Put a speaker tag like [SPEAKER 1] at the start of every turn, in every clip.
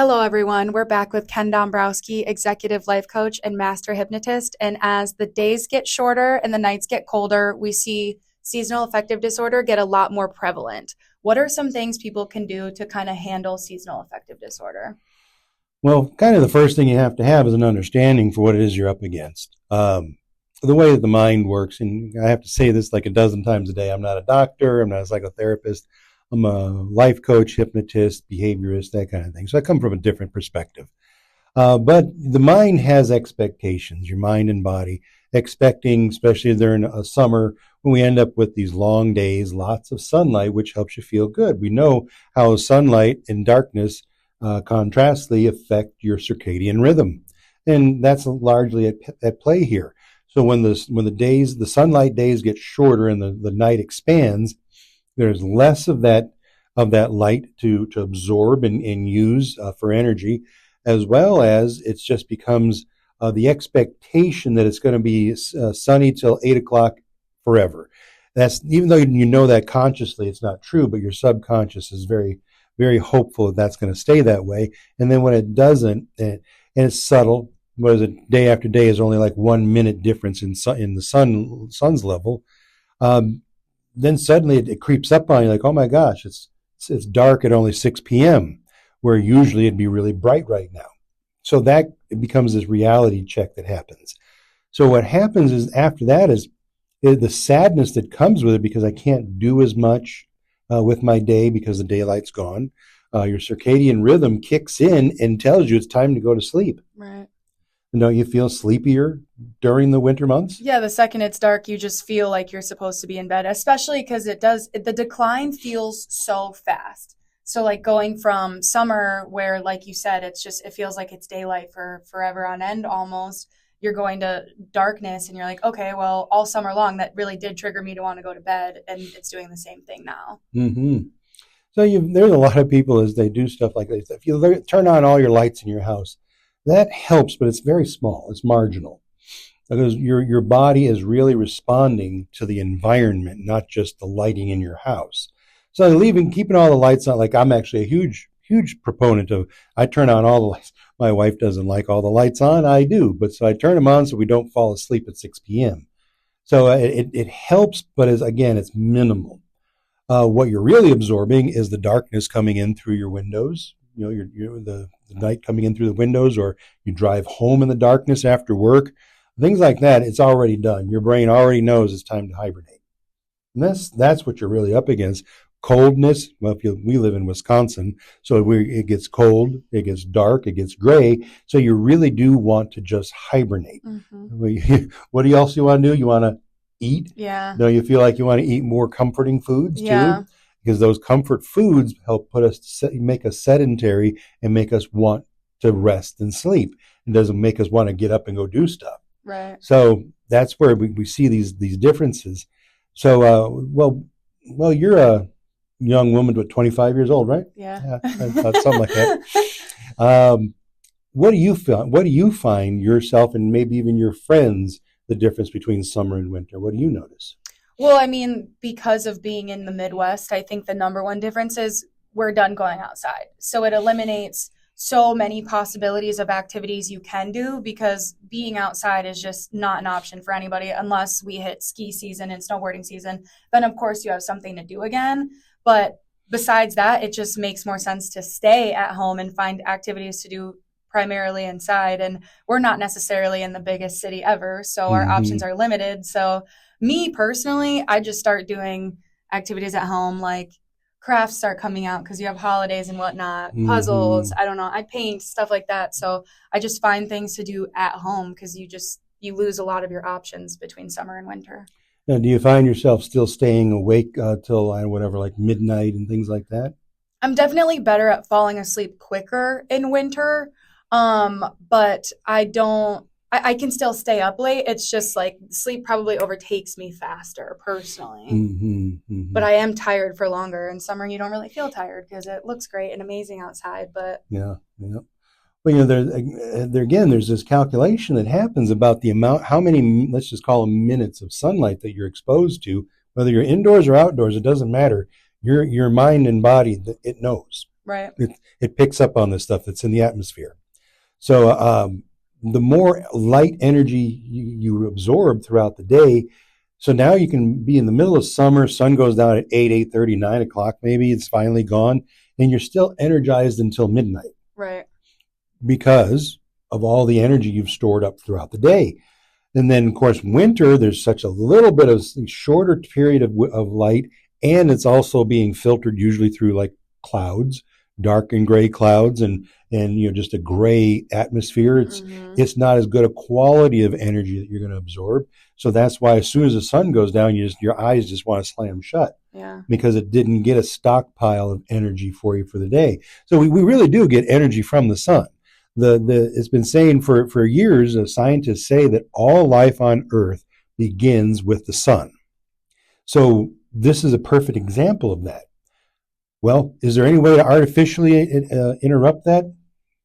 [SPEAKER 1] Hello, everyone. We're back with Ken Dombrowski, executive life coach and master hypnotist. And as the days get shorter and the nights get colder, we see seasonal affective disorder get a lot more prevalent. What are some things people can do to kind of handle seasonal affective disorder?
[SPEAKER 2] Well, kind of the first thing you have to have is an understanding for what it is you're up against. The way that the mind works, and I have to say this like a dozen times a day, I'm not a doctor, I'm not a psychotherapist, I'm a life coach, hypnotist, behaviorist, that kind of thing. So I come from a different perspective. But the mind has expectations, your mind and body, expecting, especially during a summer, when we end up with these long days, lots of sunlight, which helps you feel good. We know how sunlight and darkness contrastly affect your circadian rhythm. And that's largely at play here. So when the sunlight days get shorter and the night expands, there's less of that light to absorb and use for energy, as well as it just becomes the expectation that it's going to be sunny till 8 o'clock forever. That's even though you know that consciously it's not true, but your subconscious is very, very hopeful that that's going to stay that way. And then when it doesn't, and it's subtle, what is it? Day after day is only like 1 minute difference in the sun's level. Then suddenly it creeps up on you like, oh my gosh, it's dark at only 6 p.m., where usually it'd be really bright right now. So that it becomes this reality check that happens. So what happens is after that is the sadness that comes with it, because I can't do as much with my day because the daylight's gone. Your circadian rhythm kicks in and tells you it's time to go to sleep.
[SPEAKER 1] Right.
[SPEAKER 2] And don't you feel sleepier during the winter months?
[SPEAKER 1] Yeah, the second it's dark, you just feel like you're supposed to be in bed, especially because the decline feels so fast. So like going from summer where, like you said, it feels like it's daylight for forever on end almost. You're going to darkness and you're like, okay, well, all summer long, that really did trigger me to want to go to bed. And it's doing the same thing now.
[SPEAKER 2] Mm-hmm. So there's a lot of people as they do stuff like this. If you turn on all your lights in your house, that helps, but it's very small. It's marginal because your body is really responding to the environment, not just the lighting in your house. So keeping all the lights on, like I'm actually a huge proponent of, I turn on all the lights. My wife doesn't like all the lights on. I do, but so I turn them on so we don't fall asleep at 6 p.m. So it helps, but it's minimal. What you're really absorbing is the darkness coming in through your windows. You know, the night coming in through the windows, or you drive home in the darkness after work. Things like that, it's already done. Your brain already knows it's time to hibernate. And that's what you're really up against. Coldness. Well, we live in Wisconsin, so it gets cold, it gets dark, it gets gray. So you really do want to just hibernate. Mm-hmm. What else you want to do? You want to eat?
[SPEAKER 1] Yeah.
[SPEAKER 2] No, you feel like you want to eat more comforting foods too, because those comfort foods help make us sedentary and make us want to rest and sleep. It doesn't make us want to get up and go do stuff.
[SPEAKER 1] Right.
[SPEAKER 2] So that's where we see these differences. So, well, you're a young woman, 25 years old, right?
[SPEAKER 1] Yeah.
[SPEAKER 2] Something like that. What do you feel? What do you find yourself and maybe even your friends, the difference between summer and winter? What do you notice?
[SPEAKER 1] Well, I mean, because of being in the Midwest, I think the number one difference is we're done going outside. So it eliminates so many possibilities of activities you can do, because being outside is just not an option for anybody unless we hit ski season and snowboarding season. Then, of course, you have something to do again. But besides that, it just makes more sense to stay at home and find activities to do primarily inside. And we're not necessarily in the biggest city ever, so our options are limited. So me personally, I just start doing activities at home, like crafts start coming out because you have holidays and whatnot, puzzles, I don't know, I paint, stuff like that. So I just find things to do at home because you lose a lot of your options between summer and winter.
[SPEAKER 2] Now, do you find yourself still staying awake till whatever, like midnight and things like that?
[SPEAKER 1] I'm definitely better at falling asleep quicker in winter. But I can still stay up late. It's just like sleep probably overtakes me faster personally. But I am tired for longer. In summer, you don't really feel tired because it looks great and amazing outside. But
[SPEAKER 2] yeah. Well, there's this calculation that happens about the amount, how many, let's just call them minutes of sunlight that you're exposed to, whether you're indoors or outdoors, it doesn't matter. Your mind and body, it knows.
[SPEAKER 1] Right.
[SPEAKER 2] It picks up on the stuff that's in the atmosphere. So the more light energy you absorb throughout the day, so now you can be in the middle of summer, sun goes down at 8, 8:30, 9 o'clock, maybe it's finally gone, and you're still energized until midnight.
[SPEAKER 1] Right.
[SPEAKER 2] Because of all the energy you've stored up throughout the day. And then, of course, winter, there's such a little bit of shorter period of light, and it's also being filtered usually through like clouds, dark and gray clouds, and just a gray atmosphere. It's not as good a quality of energy that you're going to absorb. So that's why as soon as the sun goes down, your eyes just want to slam shut.
[SPEAKER 1] Yeah.
[SPEAKER 2] Because it didn't get a stockpile of energy for you for the day. So we really do get energy from the sun. It's been saying for years, scientists say that all life on Earth begins with the sun. So this is a perfect example of that. Well, is there any way to artificially interrupt that?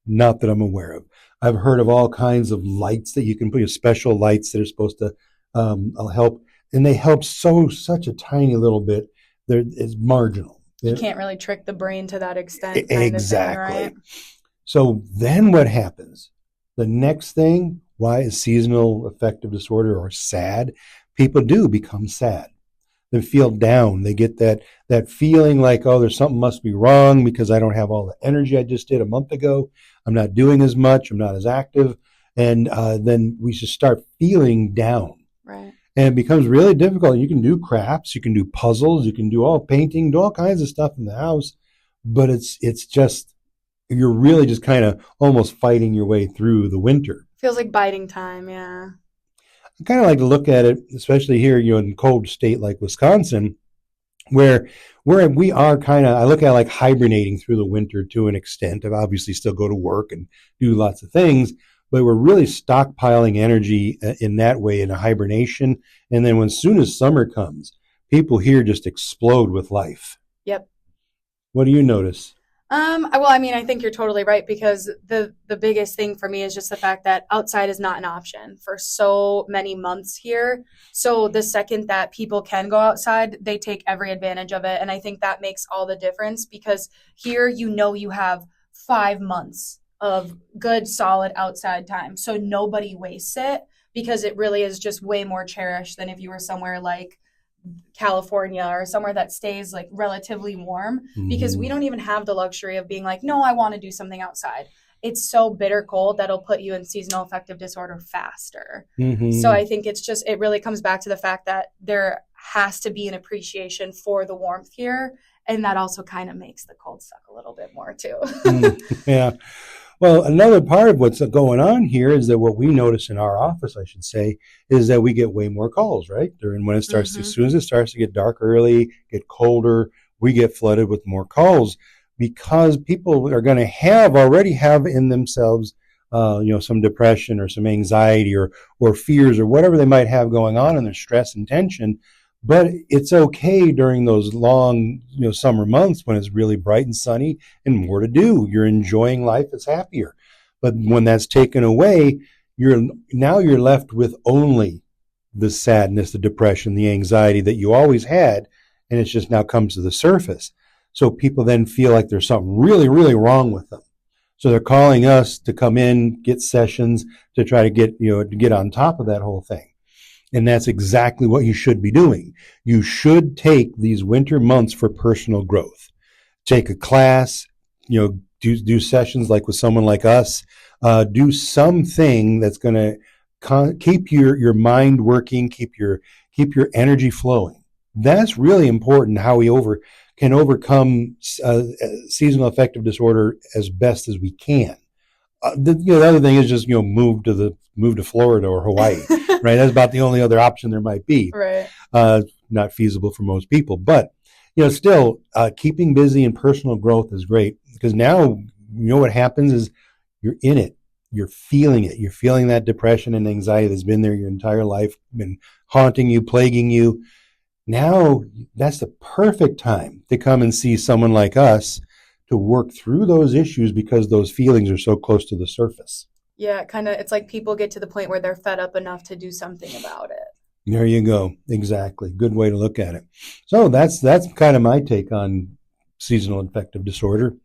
[SPEAKER 2] Not that I'm aware of. I've heard of all kinds of lights that you can put, special lights that are supposed to help, and they help such a tiny little bit. It's marginal.
[SPEAKER 1] You can't really trick the brain to that extent.
[SPEAKER 2] Exactly.
[SPEAKER 1] Thing, right?
[SPEAKER 2] So then what happens? The next thing, why is seasonal affective disorder or sad? People do become sad. They feel down. They get that feeling like, oh, there's something must be wrong because I don't have all the energy I just did a month ago. I'm not doing as much. I'm not as active. And then we just start feeling down.
[SPEAKER 1] Right.
[SPEAKER 2] And it becomes really difficult. You can do crafts, you can do puzzles, you can do all painting, do all kinds of stuff in the house, but it's just, you're really just kind of almost fighting your way through the winter.
[SPEAKER 1] Feels like biding time, yeah.
[SPEAKER 2] I kind of like to look at it, especially here, in a cold state like Wisconsin, where we are kind of, I look at it like hibernating through the winter to an extent. I obviously still go to work and do lots of things, but we're really stockpiling energy in that way, in a hibernation. And then as soon as summer comes, people here just explode with life.
[SPEAKER 1] Yep.
[SPEAKER 2] What do you notice?
[SPEAKER 1] Well, I mean, I think you're totally right, because the biggest thing for me is just the fact that outside is not an option for so many months here. So the second that people can go outside, they take every advantage of it. And I think that makes all the difference, because here, you have 5 months of good, solid outside time. So nobody wastes it, because it really is just way more cherished than if you were somewhere like California or somewhere that stays like relatively warm, because we don't even have the luxury of being like, no, I want to do something outside. It's so bitter cold that'll put you in seasonal affective disorder faster. So I think it really comes back to the fact that there has to be an appreciation for the warmth here. And that also kind of makes the cold suck a little bit more too.
[SPEAKER 2] Yeah. Well, another part of what's going on here is that what we notice in our office, I should say, is that we get way more calls, right? When it starts, as soon as it starts to get dark early, get colder, we get flooded with more calls, because people are going to already have in themselves, some depression or some anxiety or fears or whatever they might have going on in their stress and tension. But it's okay during those long, summer months when it's really bright and sunny and more to do. You're enjoying life. It's happier. But when that's taken away, you're left with only the sadness, the depression, the anxiety that you always had, and it just now comes to the surface. So people then feel like there's something really, really wrong with them. So they're calling us to come in, get sessions to try to get on top of that whole thing. And that's exactly what you should be doing. You should take these winter months for personal growth. Take a class, do sessions like with someone like us. Do something that's going to keep your mind working, keep your energy flowing. That's really important. How we can overcome seasonal affective disorder as best as we can. The other thing is just move to Florida or Hawaii, right? That's about the only other option there might be.
[SPEAKER 1] Right.
[SPEAKER 2] Not feasible for most people, but still keeping busy and personal growth is great, because now what happens is you're in it, you're feeling it, you're feeling that depression and anxiety that's been there your entire life, been haunting you, plaguing you. Now that's the perfect time to come and see someone like us to work through those issues, because those feelings are so close to the surface.
[SPEAKER 1] Yeah, it's like people get to the point where they're fed up enough to do something about it.
[SPEAKER 2] There you go. Exactly. Good way to look at it. So that's kind of my take on seasonal affective disorder.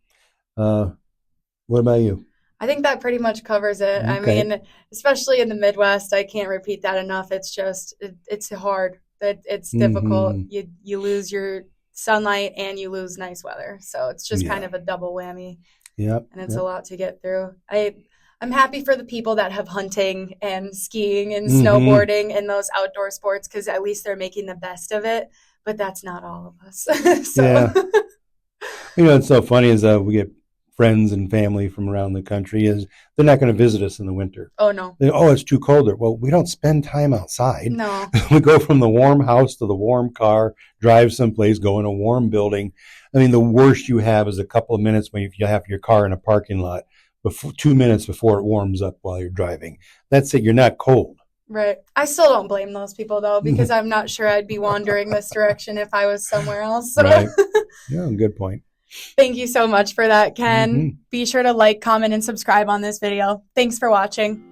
[SPEAKER 2] What about you?
[SPEAKER 1] I think that pretty much covers it. I
[SPEAKER 2] Okay.
[SPEAKER 1] mean, especially in the Midwest, I can't repeat that enough. It's just it's hard. It's difficult.
[SPEAKER 2] Hmm.
[SPEAKER 1] You lose your sunlight and you lose nice weather. So it's just kind
[SPEAKER 2] Yeah.
[SPEAKER 1] of a double whammy,
[SPEAKER 2] Yep.
[SPEAKER 1] and it's a
[SPEAKER 2] Yep.
[SPEAKER 1] lot to get through. I'm happy for the people that have hunting and skiing and
[SPEAKER 2] Hmm.
[SPEAKER 1] snowboarding and those outdoor sports because at least they're making the best of it. But that's not all of us. So,
[SPEAKER 2] Yeah. It's so funny is we get friends and family from around the country is they're not going to visit us in the winter.
[SPEAKER 1] oh no,
[SPEAKER 2] Oh, it's too cold there. Well, we don't spend time outside.
[SPEAKER 1] no,
[SPEAKER 2] We go from the warm house to the warm car, drive someplace, go in a warm building. I mean, the worst you have is a couple of minutes when you have your car in a parking lot, before 2 minutes before it warms up while you're driving. That's it. You're not cold.
[SPEAKER 1] right. I still don't blame those people though because I'm not sure I'd be wandering this direction if I was somewhere else. So,
[SPEAKER 2] Right. Yeah, good point.
[SPEAKER 1] thank you so much for that, Ken.
[SPEAKER 2] Hmm.
[SPEAKER 1] Be sure to like, comment, and subscribe on this video. Thanks for watching.